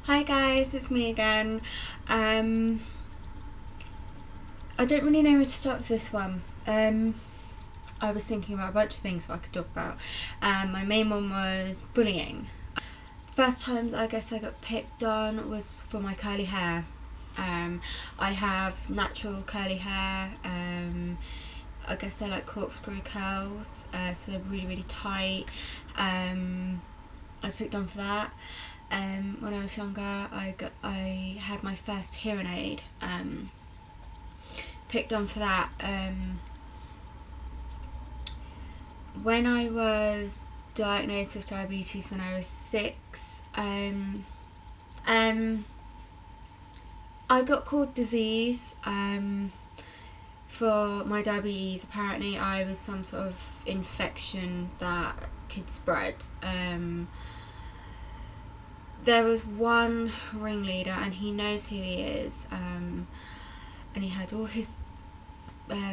Hi guys, it's me again. I don't really know where to start with this one. I was thinking about a bunch of things what I could talk about. My main one was bullying. First times I guess I got picked on was for my curly hair. I have natural curly hair. I guess they're like corkscrew curls, so they're really tight. I was picked on for that. When I was younger, I had my first hearing aid. Picked on for that. When I was diagnosed with diabetes when I was 6, I got called disease for my diabetes. Apparently I was some sort of infection that could spread. There was one ringleader and he knows who he is, and he had all his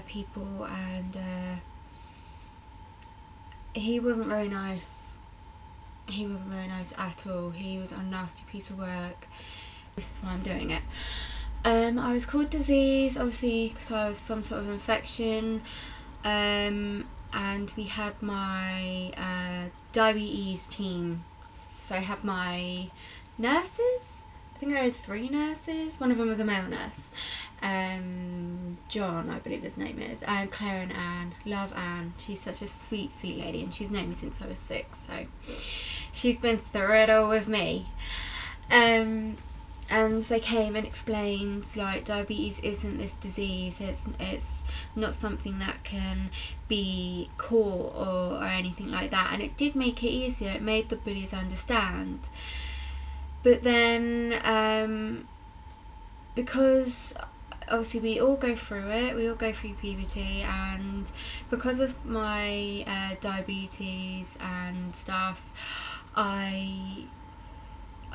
people, and he wasn't very nice. He wasn't very nice at all. He was a nasty piece of work. This is why I'm doing it. I was called disease, obviously, because I was some sort of infection, and we had my diabetes team. So I had my nurses. I think I had 3 nurses. One of them was a male nurse. John, I believe his name is, and Claire and Anne. Love Anne. She's such a sweet lady, and she's known me since I was 6. So she's been through it all with me. And they came and explained, like, diabetes isn't this disease. It's not something that can be caught or anything like that. And it did make it easier. It made the bullies understand. But then, because obviously we all go through it, we all go through puberty, and because of my diabetes and stuff, I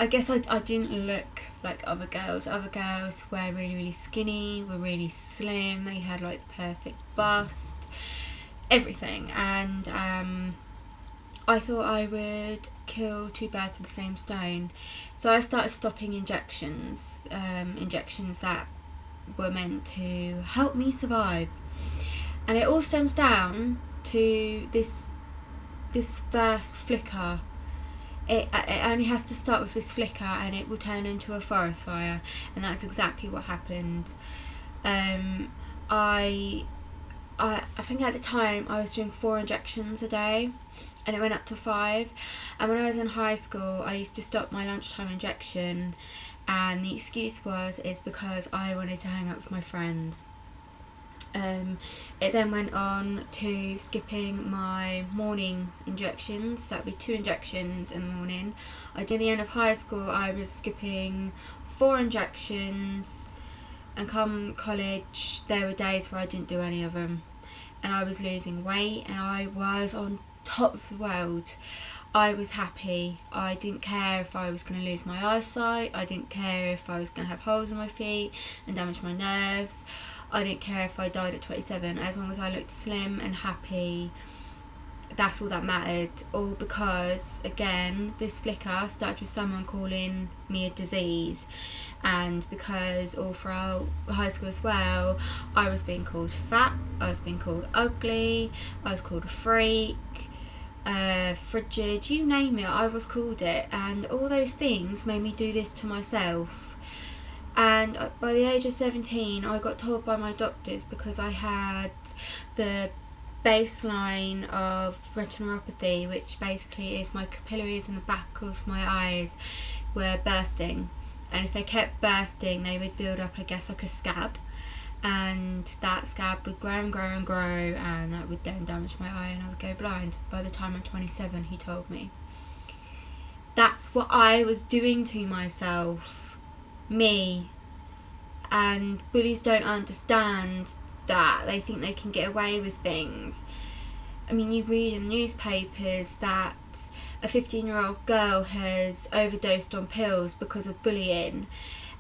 guess I didn't look like other girls. Other girls were really skinny, were really slim, they had like the perfect bust, everything, and I thought I would kill 2 birds with the same stone. So I started stopping injections, injections that were meant to help me survive. And it all stems down to this first flicker. It only has to start with this flicker and it will turn into a forest fire, and that's exactly what happened. I think at the time I was doing 4 injections a day, and it went up to 5. And when I was in high school, I used to stop my lunchtime injection, and the excuse is because I wanted to hang out with my friends. It then went on to skipping my morning injections. So that would be 2 injections in the morning. At the end of high school, I was skipping 4 injections, and come college, there were days where I didn't do any of them, and I was losing weight, and I was on top of the world. I was happy. I didn't care if I was going to lose my eyesight. I didn't care if I was going to have holes in my feet and damage my nerves. I didn't care if I died at 27. As long as I looked slim and happy, that's all that mattered. All because, again, this flicker started with someone calling me a disease, and because all throughout high school as well, I was being called fat, I was being called ugly, I was called a freak, frigid, you name it, I was called it. And all those things made me do this to myself. And by the age of 17, I got told by my doctors, because I had the baseline of retinopathy, which basically is my capillaries in the back of my eyes were bursting, and if they kept bursting, they would build up, I guess, like a scab, and that scab would grow and grow, and that would then damage my eye, and I would go blind by the time I'm 27, he told me. That's what I was doing to myself. Me. And bullies don't understand that. They think they can get away with things. I mean, you read in newspapers that a 15-year-old girl has overdosed on pills because of bullying,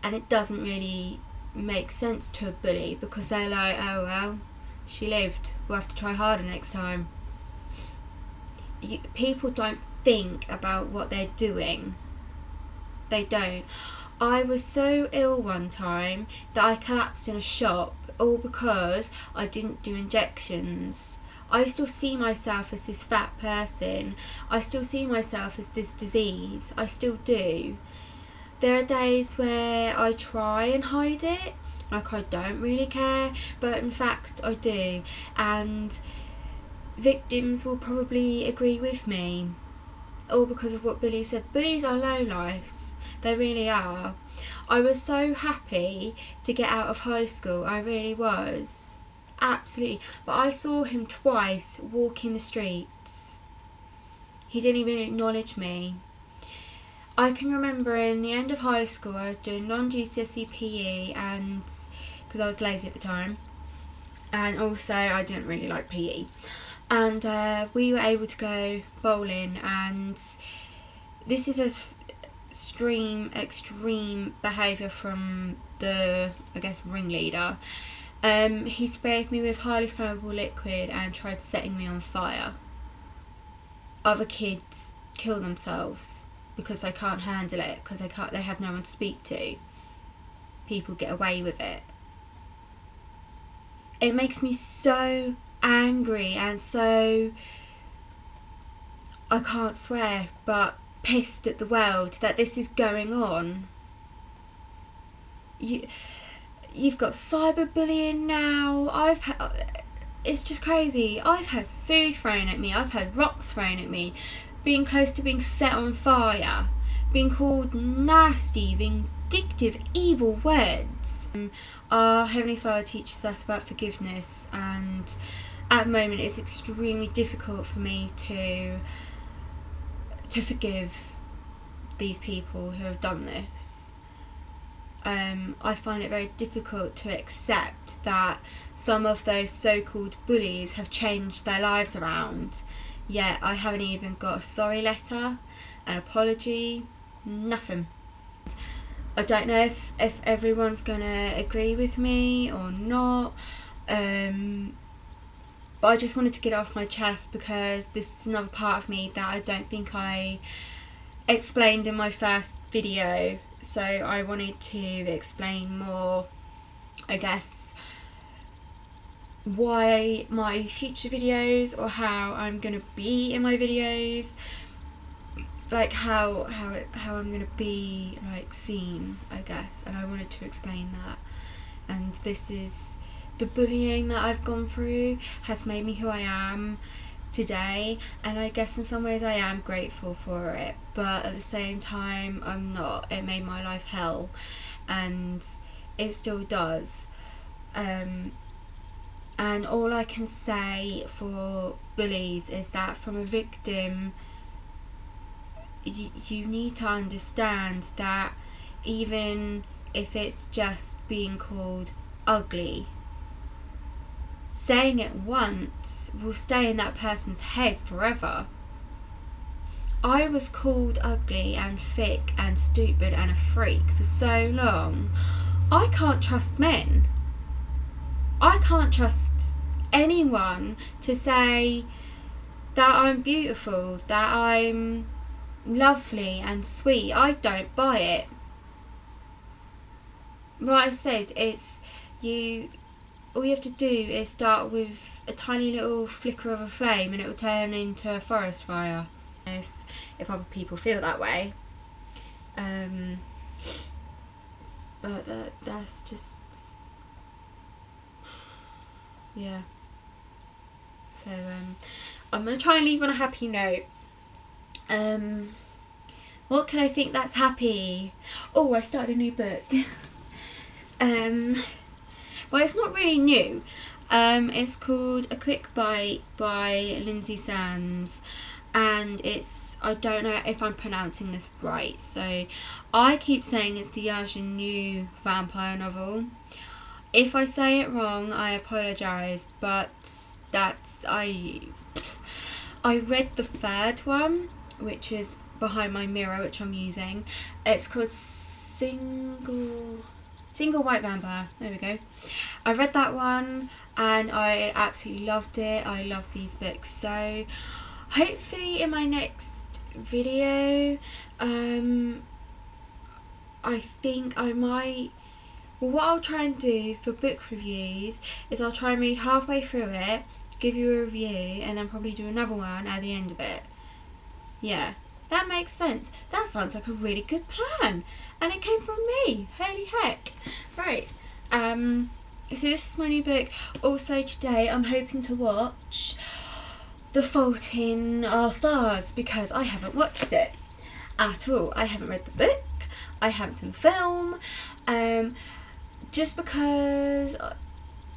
and it doesn't really make sense to a bully, because they're like, oh well, she lived, we'll have to try harder next time. People don't think about what they're doing. They don't. I was so ill one time that I collapsed in a shop, all because I didn't do injections. I still see myself as this fat person. I still see myself as this disease. I still do. There are days where I try and hide it, like I don't really care, but in fact I do. And victims will probably agree with me, all because of what Billy said. Bullies are lowlifes. They really are. I was so happy to get out of high school. I really was. Absolutely. But I saw him twice walking the streets. He didn't even acknowledge me. I can remember in the end of high school I was doing non-GCSE PE, and because I was lazy at the time, and also I didn't really like PE, and we were able to go bowling, and this is as extreme behaviour from the, I guess, ringleader. He sprayed me with highly flammable liquid and tried setting me on fire. Other kids kill themselves because they can't handle it, because they have no one to speak to. People get away with it. It makes me so angry and so, I can't swear, but pissed at the world that this is going on. You've got cyberbullying now. It's just crazy. I've had food thrown at me. I've had rocks thrown at me. Being close to being set on fire. Being called nasty, vindictive, evil words. Our Heavenly Father teaches us about forgiveness, and at the moment it's extremely difficult for me to forgive these people who have done this. I find it very difficult to accept that some of those so-called bullies have changed their lives around, yet I haven't even got a sorry letter, an apology, nothing. I don't know if everyone's gonna agree with me or not, but I just wanted to get it off my chest because this is another part of me that I don't think I explained in my first video, so I wanted to explain more, I guess, why my future videos, or how I'm gonna be in my videos, like how I'm gonna be like seen, I guess, and I wanted to explain that. And this is the bullying that I've gone through has made me who I am today, and I guess in some ways I am grateful for it, but at the same time I'm not. It made my life hell, and it still does. And all I can say for bullies is that from a victim, you need to understand that even if it's just being called ugly, saying it once will stay in that person's head forever. I was called ugly and thick and stupid and a freak for so long. I can't trust men. I can't trust anyone to say that I'm beautiful, that I'm lovely and sweet. I don't buy it. Like I said, it's you. All you have to do is start with a tiny little flicker of a flame, and it will turn into a forest fire. If other people feel that way, but that's just, yeah. So I'm gonna try and leave on a happy note. What can I think that's happy? Oh, I started a new book. Well, it's not really new. It's called A Quick Bite by Lindsay Sands, and it's, I don't know if I'm pronouncing this right, so I keep saying it's the ingenue vampire novel. If I say it wrong, I apologise, but that's, I read the third one, which is behind my mirror, which I'm using. It's called Single White Vampire. There we go. I read that one and I absolutely loved it. I love these books. So hopefully in my next video I think I might... Well, what I'll try and do for book reviews is I'll try and read halfway through it, give you a review, and then probably do another one at the end of it. Yeah, that makes sense. That sounds like a really good plan. And it came from me. Holy heck. Right. So this is my new book. Also today I'm hoping to watch The Fault in Our Stars because I haven't watched it at all. I haven't read the book. I haven't seen the film. Just because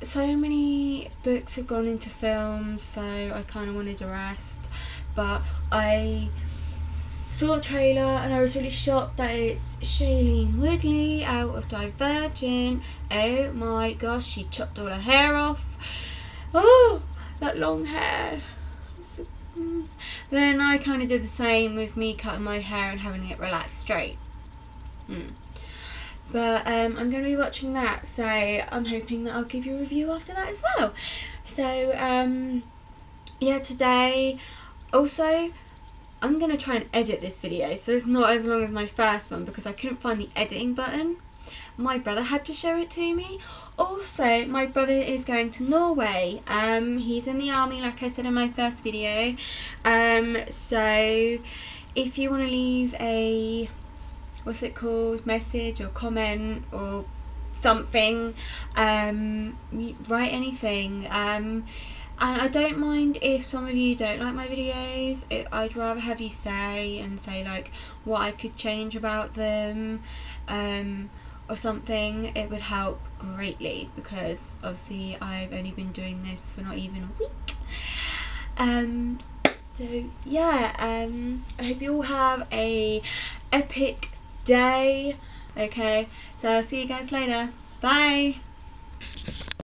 so many books have gone into films, so I kind of wanted to rest. But I saw the trailer and I was really shocked that it's Shailene Woodley out of Divergent. Oh my gosh, she chopped all her hair off. Oh, that long hair. Then I kind of did the same with me cutting my hair and having it relaxed straight. But I'm going to be watching that, so I'm hoping that I'll give you a review after that as well. So yeah, today also I'm going to try and edit this video so it's not as long as my first one because I couldn't find the editing button. My brother had to show it to me. Also, my brother is going to Norway. He's in the army, like I said in my first video. So if you want to leave a, what's it called, message or comment or something, write anything. And I don't mind if some of you don't like my videos. I'd rather have you say like what I could change about them, or something. It would help greatly because obviously I've only been doing this for not even a week. So yeah, I hope you all have a epic day. Okay, so I'll see you guys later. Bye.